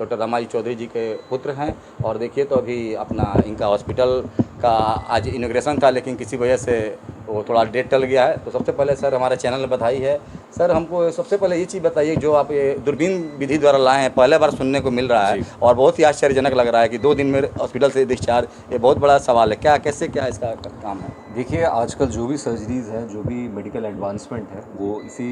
Doctor Ramai Chaudhary जी के पुत्र हैं। और देखिए तो अभी अपना इनका हॉस्पिटल का आज इनॉग्रेशन था, लेकिन किसी वजह से वो थोड़ा डेट टल गया है। तो सबसे पहले सर हमारे चैनल में बधाई है। सर हमको सबसे पहले ये चीज़ बताइए, जो आप ये दूरबीन विधि द्वारा लाए हैं, पहले बार सुनने को मिल रहा है जी। और बहुत ही आश्चर्यजनक लग रहा है कि 2 दिन में हॉस्पिटल से डिस्चार्ज, ये बहुत बड़ा सवाल है। क्या कैसे क्या इसका काम है? देखिए, आजकल जो भी सर्जरीज़ हैं, जो भी मेडिकल एडवांसमेंट है, वो इसी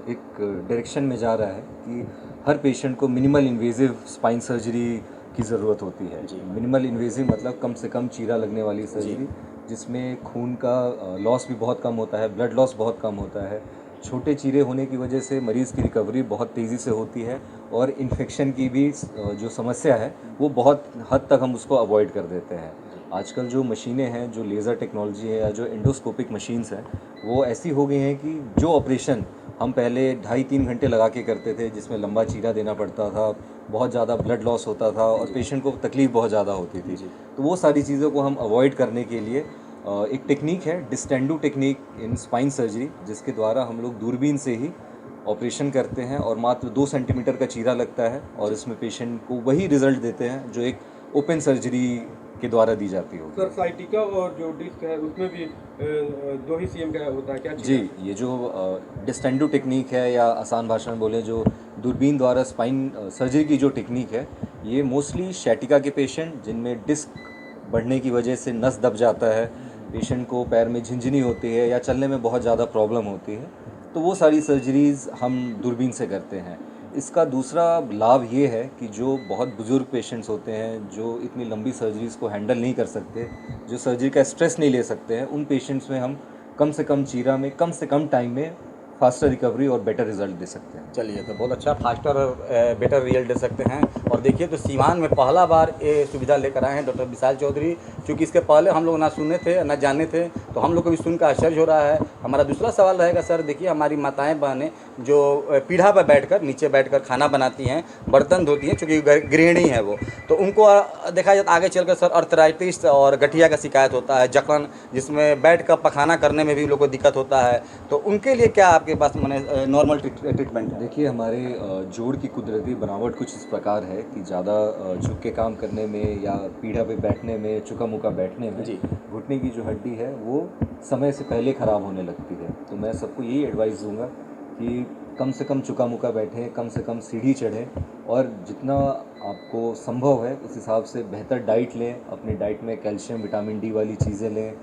एक डायरेक्शन में जा रहा है कि हर पेशेंट को मिनिमल इन्वेजिव स्पाइन सर्जरी की ज़रूरत होती है। जी। मिनिमल इन्वेजिव मतलब कम से कम चीरा लगने वाली सर्जरी, जिसमें खून का लॉस भी बहुत कम होता है, ब्लड लॉस बहुत कम होता है। छोटे चीरे होने की वजह से मरीज़ की रिकवरी बहुत तेज़ी से होती है और इन्फेक्शन की भी जो समस्या है, वो बहुत हद तक हम उसको अवॉइड कर देते हैं। आजकल जो मशीनें हैं, जो लेज़र टेक्नोलॉजी है या जो एंडोस्कोपिक मशीन्स हैं, वो ऐसी हो गई हैं कि जो ऑपरेशन हम पहले 2.5-3 घंटे लगा के करते थे, जिसमें लंबा चीरा देना पड़ता था, बहुत ज़्यादा ब्लड लॉस होता था और पेशेंट को तकलीफ़ बहुत ज़्यादा होती थी। तो वो सारी चीज़ों को हम अवॉइड करने के लिए एक टेक्निक है, डिस्टेंडो टेक्निक इन स्पाइन सर्जरी, जिसके द्वारा हम लोग दूरबीन से ही ऑपरेशन करते हैं और मात्र 2 सेंटीमीटर का चीरा लगता है और इसमें पेशेंट को वही रिज़ल्ट देते हैं जो एक ओपन सर्जरी के द्वारा दी जाती होगी। सर साइटिका और जो डिस्क है उसमें भी 2 ही सीएम का होता है क्या चीज़ जी, है? ये जो डिस्टेंडो टेक्निक है या आसान भाषा में बोलें जो दूरबीन द्वारा स्पाइन सर्जरी की जो टेक्निक है, ये मोस्टली शैटिका के पेशेंट जिनमें डिस्क बढ़ने की वजह से नस दब जाता है, पेशेंट को पैर में झिंझनी होती है या चलने में बहुत ज़्यादा प्रॉब्लम होती है, तो वो सारी सर्जरीज़ हम दूरबीन से करते हैं। इसका दूसरा लाभ ये है कि जो बहुत बुज़ुर्ग पेशेंट्स होते हैं, जो इतनी लंबी सर्जरीज़ को हैंडल नहीं कर सकते, जो सर्जरी का स्ट्रेस नहीं ले सकते हैं, उन पेशेंट्स में हम कम से कम चीरा में कम से कम टाइम में फास्टर रिकवरी और बेटर रिजल्ट दे सकते हैं। चलिए, तो बहुत अच्छा, फास्टर और बेटर रिजल्ट दे सकते हैं। और देखिए तो सीवान में पहला बार ये सुविधा लेकर आए हैं डॉक्टर विशाल चौधरी, क्योंकि इसके पहले हम लोग ना सुने थे ना जाने थे, तो हम लोग को भी सुनकर आश्चर्य हो रहा है। हमारा दूसरा सवाल रहेगा सर, देखिए हमारी माताएं बहनें जो पीढ़ा पर बैठकर, नीचे बैठकर खाना बनाती हैं, बर्तन धोती हैं, चूँकि गृहिणी हैं वो, तो उनको देखा जाए तो आगे चलकर सर अर्थराइटिस और गठिया का शिकायत होता है, जकड़न, जिसमें बैठकर पखाना करने में भी उन लोग को दिक्कत होता है। तो उनके लिए क्या आपके पास माने नॉर्मल ट्रीटमेंट है? देखिए, हमारे जोड़ की कुदरती बनावट कुछ इस प्रकार है कि ज़्यादा झुक के काम करने में या पीढ़ा पे बैठने में, चुका मुका बैठने में जी। घुटने की जो हड्डी है वो समय से पहले ख़राब होने लगती है। तो मैं सबको यही एडवाइस दूंगा कि कम से कम चुका मुका बैठें, कम से कम सीढ़ी चढ़ें और जितना आपको संभव है उस हिसाब से बेहतर डाइट लें। अपनी डाइट में कैल्शियम, विटामिन डी वाली चीज़ें लें।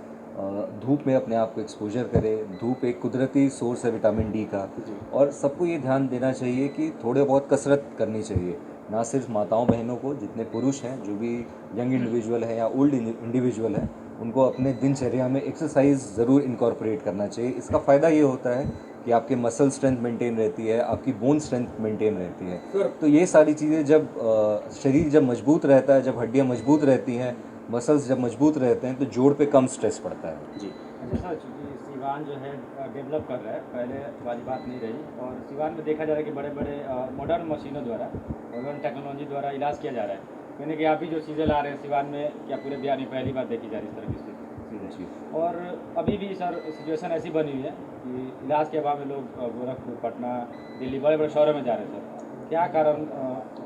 धूप में अपने आप को एक्सपोजर करें। धूप एक कुदरती सोर्स है विटामिन डी का। और सबको ये ध्यान देना चाहिए कि थोड़े बहुत कसरत करनी चाहिए, ना सिर्फ माताओं बहनों को, जितने पुरुष हैं, जो भी यंग इंडिविजुअल हैं या ओल्ड इंडिविजुअल हैं, उनको अपने दिनचर्या में एक्सरसाइज ज़रूर इनकॉर्पोरेट करना चाहिए। इसका फ़ायदा ये होता है कि आपके मसल स्ट्रेंथ मेंटेन रहती है, आपकी बोन स्ट्रेंथ मेंटेन रहती है। सर तो ये सारी चीज़ें जब शरीर जब मजबूत रहता है, जब हड्डियाँ मजबूत रहती हैं, मसल्स जब मजबूत रहते हैं, तो जोड़ पे कम स्ट्रेस पड़ता है। जी। अच्छा सर, चूँकि सिवान जो है डेवलप कर रहा है, पहले वाली बात नहीं रही, और सिवान में देखा जा रहा है कि बड़े बड़े मॉडर्न मशीनों द्वारा, मॉडर्न टेक्नोलॉजी द्वारा इलाज किया जा रहा है। यानी कि आप भी जो चीज़ें ला रहे हैं सिवान में, क्या पूरे बिहार में पहली बार देखी जा रही इस तरह की चीज़ें? जी। और अभी भी सर सिचुएशन ऐसी बनी हुई है कि इलाज के अभाव में लोग गोरखपुर, पटना, दिल्ली, बड़े बड़े शहरों में जा रहे हैं सर। क्या कारण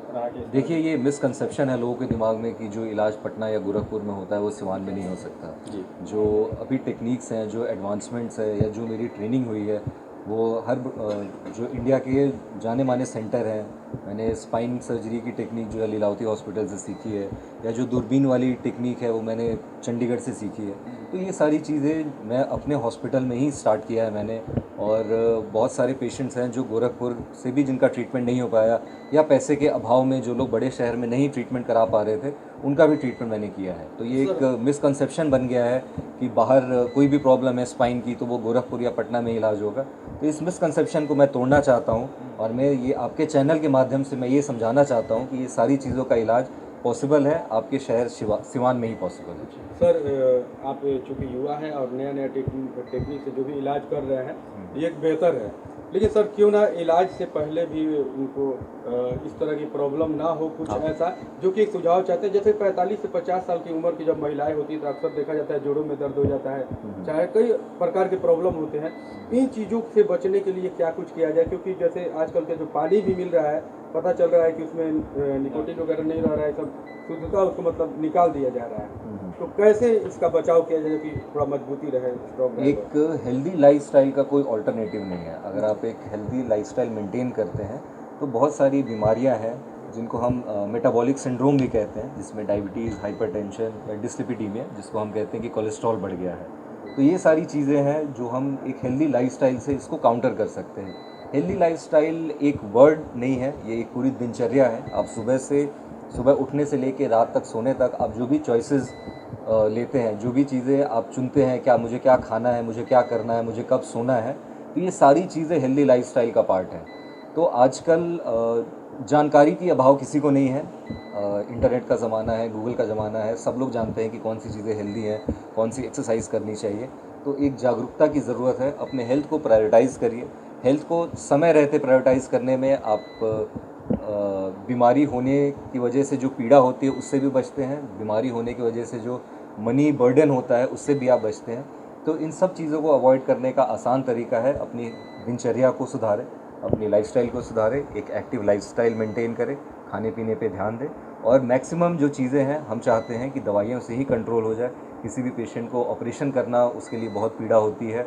रहा कि देखिए, ये मिसकंसेप्शन है लोगों के दिमाग में कि जो इलाज पटना या गोरखपुर में होता है वो सिवान में नहीं हो सकता। जी। जो अभी टेक्निक्स हैं, जो एडवांसमेंट्स है या जो मेरी ट्रेनिंग हुई है, वो हर जो इंडिया के जाने माने सेंटर हैं, मैंने स्पाइन सर्जरी की टेक्निक जो है लीलावती हॉस्पिटल से सीखी है, या जो दूरबीन वाली टेक्निक है वो मैंने चंडीगढ़ से सीखी है। तो ये सारी चीज़ें मैं अपने हॉस्पिटल में ही स्टार्ट किया है मैंने। और बहुत सारे पेशेंट्स हैं जो गोरखपुर से भी जिनका ट्रीटमेंट नहीं हो पाया, या पैसे के अभाव में जो लोग बड़े शहर में नहीं ट्रीटमेंट करा पा रहे थे, उनका भी ट्रीटमेंट मैंने किया है। तो ये एक मिसकंसेप्शन बन गया है कि बाहर कोई भी प्रॉब्लम है स्पाइन की तो वो गोरखपुर या पटना में इलाज होगा। तो इस मिसकंसेप्शन को मैं तोड़ना चाहता हूँ और मैं ये आपके चैनल के माध्यम से मैं ये समझाना चाहता हूँ कि ये सारी चीज़ों का इलाज पॉसिबल है, आपके शहर सिवान में ही पॉसिबल है। सर आप चूँकि युवा हैं और नया नया टेक्निक से जो भी इलाज कर रहे हैं, ये एक बेहतर है, लेकिन सर क्यों ना इलाज से पहले भी उनको इस तरह की प्रॉब्लम ना हो, कुछ ऐसा जो कि एक सुझाव चाहते हैं। जैसे 45 से 50 साल की उम्र की जब महिलाएं होती है तो अक्सर देखा जाता है जोड़ों में दर्द हो जाता है, चाहे कई प्रकार के प्रॉब्लम होते हैं। इन चीज़ों से बचने के लिए क्या कुछ किया जाए, क्योंकि जैसे आजकल के जो पानी भी मिल रहा है, पता चल रहा है कि उसमें निकोटीन वगैरह नहीं रह रहा है, सब शुद्धता उसको मतलब निकाल दिया जा रहा है। तो कैसे इसका बचाव किया जाए कि थोड़ा मजबूती रहे, स्ट्रॉन्ग रहे? एक हेल्दी लाइफस्टाइल का कोई ऑल्टरनेटिव नहीं है। अगर आप एक हेल्दी लाइफस्टाइल मेंटेन करते हैं तो बहुत सारी बीमारियां हैं जिनको हम मेटाबॉलिक सिंड्रोम भी कहते हैं, जिसमें डायबिटीज़, हाइपरटेंशन या डिस्लिपिडीमिया, जिसको हम कहते हैं कि कोलेस्ट्रॉल बढ़ गया है। तो ये सारी चीज़ें हैं जो हम एक हेल्दी लाइफस्टाइल से इसको काउंटर कर सकते हैं। हेल्दी लाइफस्टाइल एक वर्ड नहीं है, ये एक पूरी दिनचर्या है। आप सुबह उठने से लेके रात तक सोने तक आप जो भी चॉइसेस लेते हैं, जो भी चीज़ें आप चुनते हैं, क्या मुझे क्या खाना है, मुझे क्या करना है, मुझे कब सोना है, तो ये सारी चीज़ें हेल्दी लाइफस्टाइल का पार्ट है। तो आजकल जानकारी की अभाव किसी को नहीं है। इंटरनेट का ज़माना है, गूगल का ज़माना है, सब लोग जानते हैं कि कौन सी चीज़ें हेल्दी हैं, कौन सी एक्सरसाइज करनी चाहिए। तो एक जागरूकता की ज़रूरत है। अपने हेल्थ को प्रायोरिटाइज़ करिए। हेल्थ को समय रहते प्रायोरिटाइज़ करने में आप बीमारी होने की वजह से जो पीड़ा होती है उससे भी बचते हैं, बीमारी होने की वजह से जो मनी बर्डन होता है उससे भी आप बचते हैं। तो इन सब चीज़ों को अवॉइड करने का आसान तरीका है अपनी दिनचर्या को सुधारें, अपनी लाइफस्टाइल को सुधारें, एक एक्टिव लाइफस्टाइल मेंटेन करें, खाने पीने पे ध्यान दें, और मैक्सिमम जो चीज़ें हैं हम चाहते हैं कि दवाइयों से ही कंट्रोल हो जाए। किसी भी पेशेंट को ऑपरेशन करना, उसके लिए बहुत पीड़ा होती है,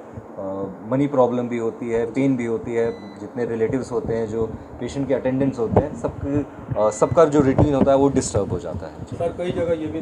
मनी प्रॉब्लम भी होती है, पेन भी होती है। जितने रिलेटिव्स होते हैं, जो पेशेंट के अटेंडेंट्स होते हैं, सबका जो रूटीन होता है वो डिस्टर्ब हो जाता है। सर कई जगह ये भी